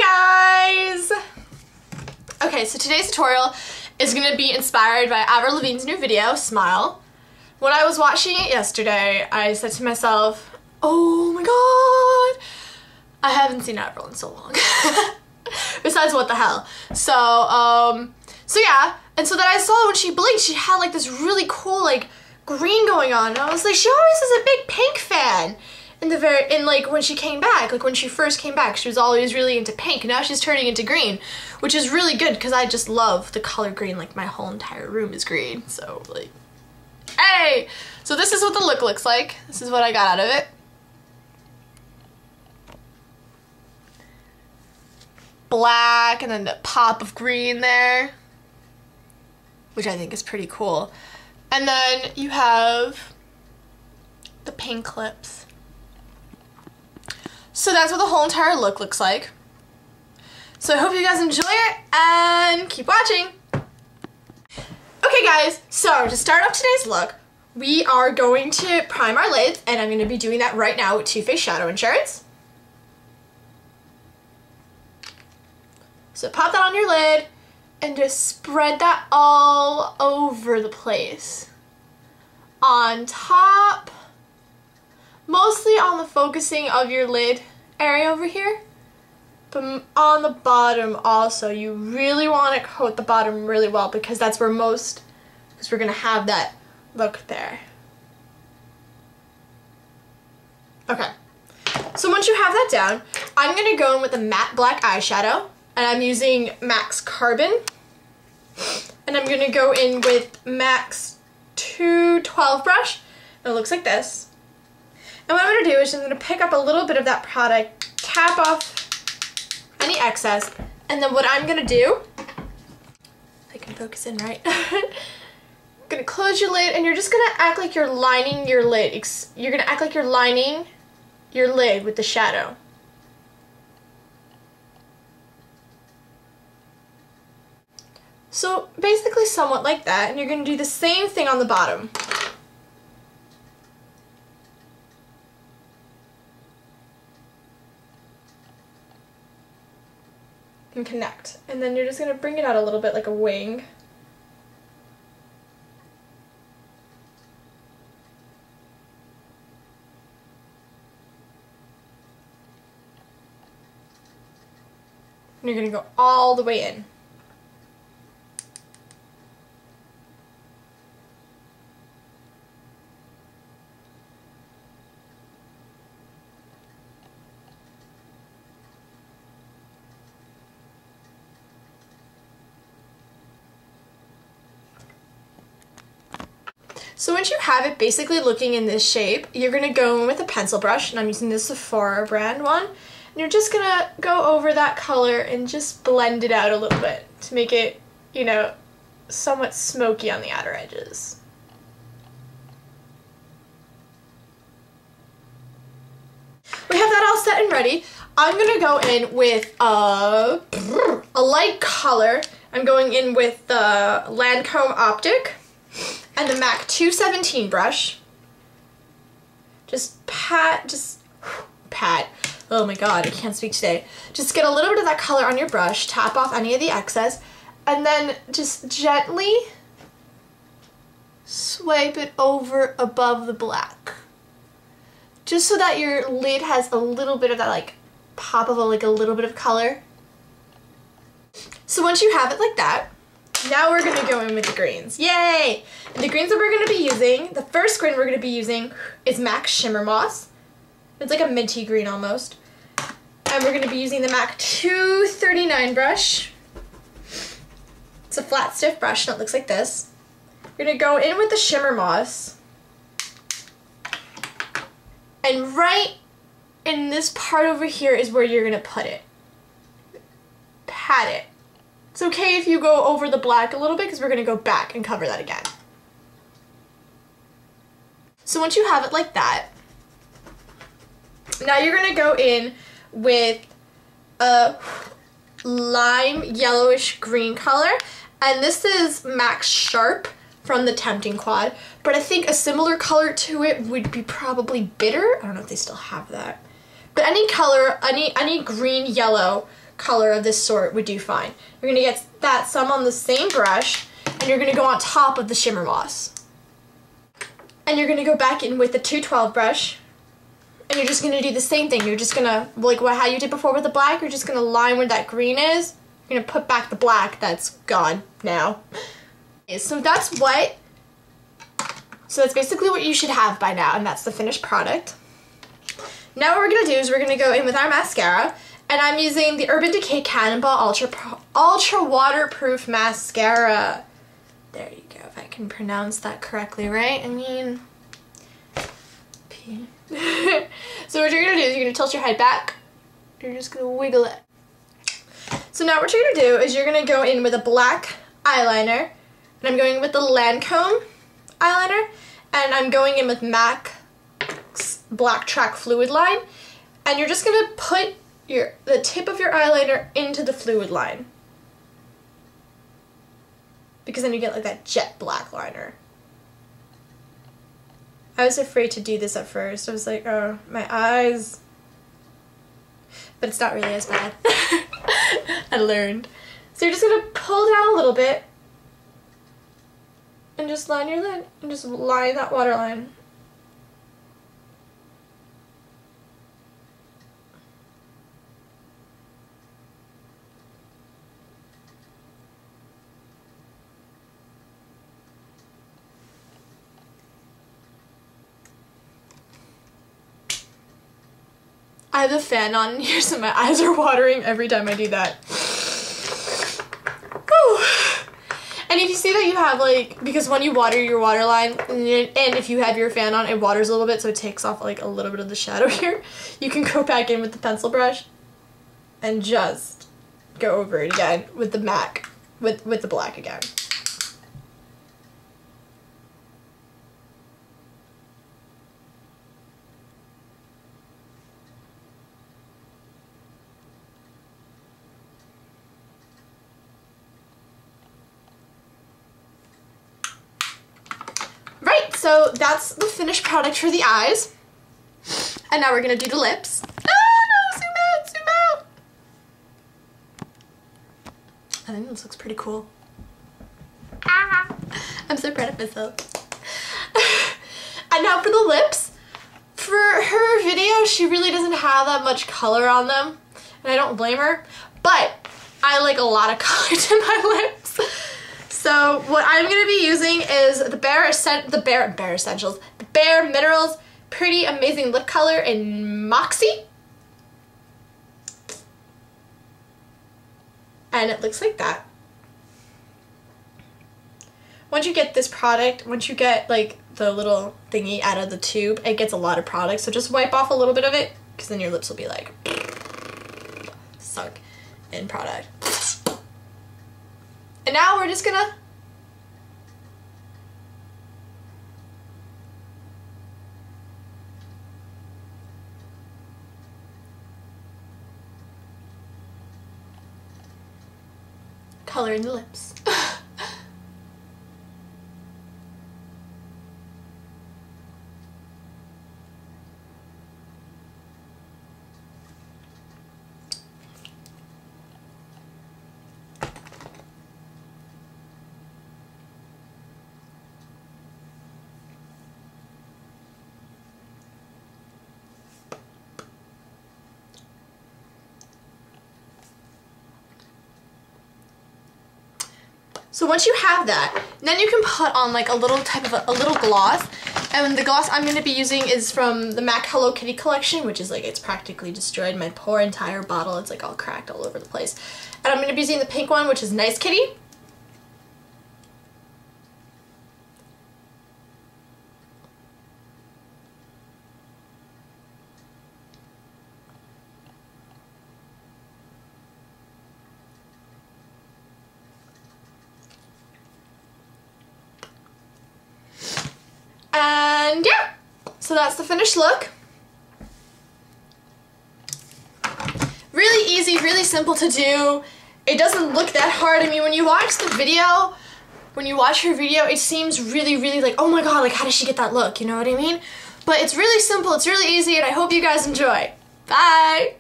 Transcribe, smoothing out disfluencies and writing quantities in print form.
Hey guys! Okay, so today's tutorial is going to be inspired by Avril Lavigne's new video, Smile. When I was watching it yesterday, I said to myself, oh my god! I haven't seen Avril in so long. Besides, what the hell. So yeah, and so then I saw when she blinked, she had like this really cool like green going on, and I was like, she always is a big pink fan. Like when she came back, like when she first came back, she was always really into pink. Now she's turning into green, which is really good because I just love the color green. Like my whole entire room is green, so like, hey! So this is what the look looks like. This is what I got out of it. Black and then the pop of green there, which I think is pretty cool. And then you have the pink clips. So that's what the whole entire look looks like. So I hope you guys enjoy it and keep watching. Okay guys, so to start off today's look, we are going to prime our lids, and I'm going to be doing that right now with Too Faced Shadow Insurance. So pop that on your lid and just spread that all over the place. On top, mostly on the focusing of your lid area over here, but on the bottom also. You really want to coat the bottom really well because that's where because we're going to have that look there. Okay, so once you have that down, I'm going to go in with a matte black eyeshadow, and I'm using MAC's Carbon, and I'm going to go in with MAC's 212 brush, and it looks like this. And what I'm going to do is I'm going to pick up a little bit of that product, tap off any excess, and then what I'm going to do, if I can focus in right, I'm going to close your lid, and you're just going to act like you're lining your lid. You're going to act like you're lining your lid with the shadow. So basically somewhat like that, and you're going to do the same thing on the bottom. And connect, and then you're just going to bring it out a little bit like a wing. And you're going to go all the way in. So once you have it basically looking in this shape, you're going to go in with a pencil brush, and I'm using the Sephora brand one, and you're just going to go over that color and just blend it out a little bit to make it, you know, somewhat smoky on the outer edges. We have that all set and ready. I'm going to go in with a light color. I'm going in with the Lancome Optic and the MAC 217 brush. Just pat, oh my god, I can't speak today. Just get a little bit of that color on your brush, tap off any of the excess, and then just gently swipe it over above the black. Just so that your lid has a little bit of that like pop of a little bit of color. So once you have it like that, now we're going to go in with the greens. Yay! And the greens that we're going to be using, the first green we're going to be using is MAC Shimmer Moss. It's like a minty green almost. And we're going to be using the MAC 239 brush. It's a flat, stiff brush, and it looks like this. We're going to go in with the Shimmer Moss. And right in this part over here is where you're going to put it. Pat it. It's okay if you go over the black a little bit because we're going to go back and cover that again. So once you have it like that, now you're going to go in with a lime yellowish green color, and this is MAC Sharp from the Tempting Quad, but I think a similar color to it would be probably Bitter. I don't know if they still have that. But any color, any green yellow color of this sort would do fine. You're going to get that some on the same brush, and you're going to go on top of the shimmer moss. And you're going to go back in with the 212 brush, and you're just going to do the same thing. You're just going to, like how you did before with the black, you're just going to line where that green is. You're going to put back the black that's gone now. So that's basically what you should have by now, and that's the finished product. Now what we're going to do is we're going to go in with our mascara, and I'm using the Urban Decay Cannonball Ultra Waterproof Mascara. There you go, if I can pronounce that correctly, right? I mean, P. So what you're going to do is you're going to tilt your head back. You're just going to wiggle it. So now what you're going to do is you're going to go in with a black eyeliner, and I'm going with the Lancome eyeliner, and I'm going in with MAC's Black Track Fluid Line, and you're just going to put the tip of your eyeliner into the fluid line, because then you get like that jet black liner. I was afraid to do this at first. I was like, oh, my eyes. But it's not really as bad. I learned. So you're just going to pull down a little bit and just line your lid and just line that waterline. I have the fan on in here, so my eyes are watering every time I do that. Whew. And if you see that you have, like, because when you water your waterline, and if you have your fan on, it waters a little bit, so it takes off, like, a little bit of the shadow here, you can go back in with the pencil brush and just go over it again with the MAC, with the black again. So that's the finished product for the eyes. And now we're gonna do the lips. Ah, no, zoom out, zoom out. I think this looks pretty cool. Ah, I'm so proud of myself. And now for the lips. For her video, she really doesn't have that much color on them, and I don't blame her, but I like a lot of color to my lips. So what I'm going to be using is the Bare Minerals Pretty Amazing Lip Color in Moxie. And it looks like that. Once you get this product, once you get like the little thingy out of the tube, it gets a lot of product. So just wipe off a little bit of it, because then your lips will be like sunk in product. And now we're just gonna color in the lips. So once you have that, then you can put on like a little gloss. And the gloss I'm going to be using is from the MAC Hello Kitty collection, which is like, it's practically destroyed my poor entire bottle. It's like all cracked all over the place. And I'm going to be using the pink one, which is Nice Kitty. And yeah, so that's the finished look. Really easy, really simple to do. It doesn't look that hard. I mean, when you watch the video, when you watch her video, it seems really, really like, oh my god, like how does she get that look? You know what I mean? But it's really simple, it's really easy, and I hope you guys enjoy. Bye!